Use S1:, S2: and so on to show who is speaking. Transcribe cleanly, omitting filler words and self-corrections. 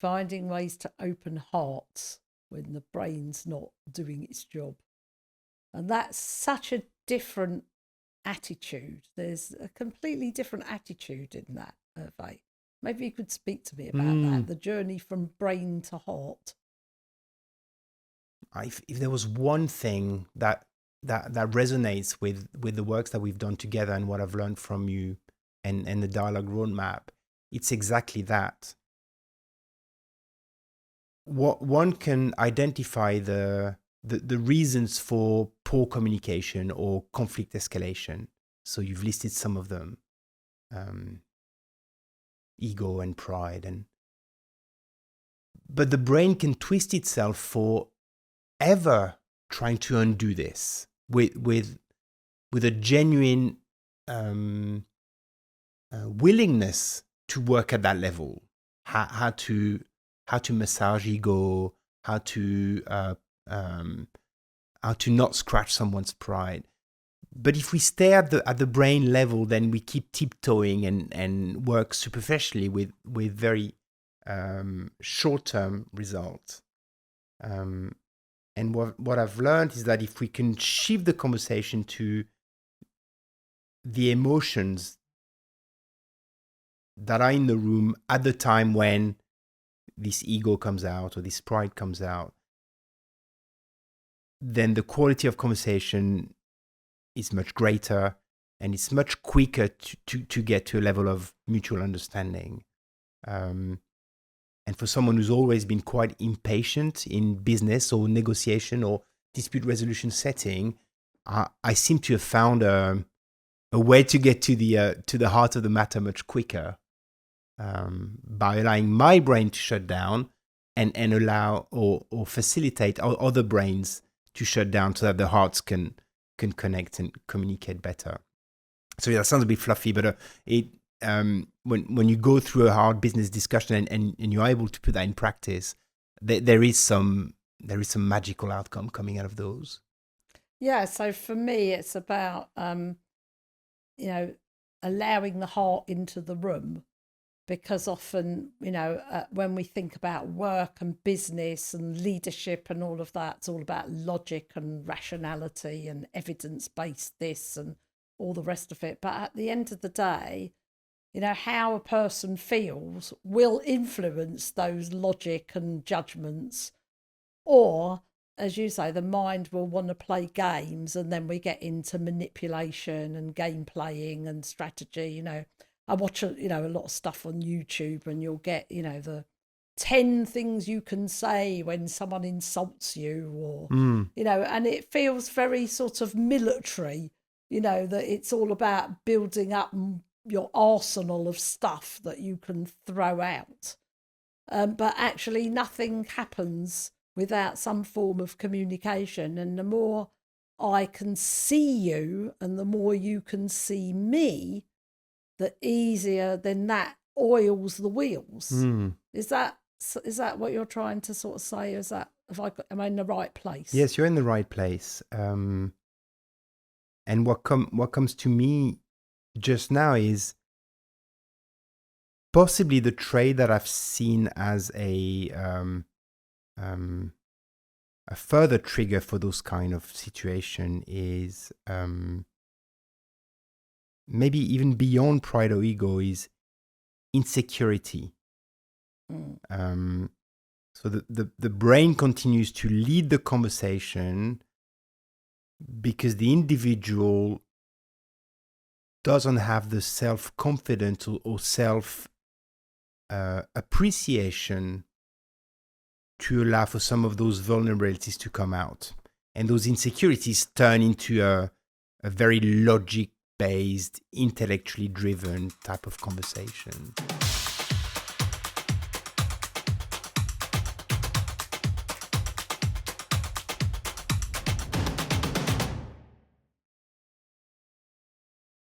S1: finding ways to open hearts when the brain's not doing its job. And that's such a different attitude. There's a completely different attitude in that, Hervé. Maybe you could speak to me about that, the journey from brain to heart.
S2: If there was one thing that resonates with the works that we've done together and what I've learned from you and the dialogue roadmap, it's exactly that. What one can identify the reasons for poor communication or conflict escalation. So you've listed some of them, ego and pride, but the brain can twist itself for ever trying to undo this with a genuine willingness to work at that level. How to massage ego, how to not scratch someone's pride. But if we stay at the brain level, then we keep tiptoeing and work superficially with very short-term results. And what I've learned is that if we can shift the conversation to the emotions that are in the room at the time when this ego comes out or this pride comes out, then the quality of conversation is much greater and it's much quicker to get to a level of mutual understanding. And for someone who's always been quite impatient in business or negotiation or dispute resolution setting, I seem to have found a way to get to the heart of the matter much quicker by allowing my brain to shut down and allow or facilitate other brains to shut down so that the hearts can connect and communicate better. So yeah, that sounds a bit fluffy, but when you go through a hard business discussion and you're able to put that in practice, there is some magical outcome coming out of those.
S1: Yeah, so for me, it's about allowing the heart into the room, because often when we think about work and business and leadership and all of that, it's all about logic and rationality and evidence-based this and all the rest of it. But at the end of the day, how a person feels will influence those logic and judgments. Or, as you say, the mind will want to play games, and then we get into manipulation and game playing and strategy. I watch a lot of stuff on YouTube, and you'll get the 10 things you can say when someone insults you, or and it feels very sort of military, that it's all about building up your arsenal of stuff that you can throw out, but actually nothing happens without some form of communication. And the more I can see you and the more you can see me, the easier then that oils the wheels. Is that what you're trying to sort of say? Am I in the right place?
S2: Yes, you're in the right place. And what comes to me just now is possibly the trait that I've seen as a further trigger for those kind of situation is maybe even beyond pride or ego, is insecurity. So the brain continues to lead the conversation because the individual doesn't have the self-confidence or self-appreciation to allow for some of those vulnerabilities to come out. And those insecurities turn into a very logic-based, intellectually driven type of conversation.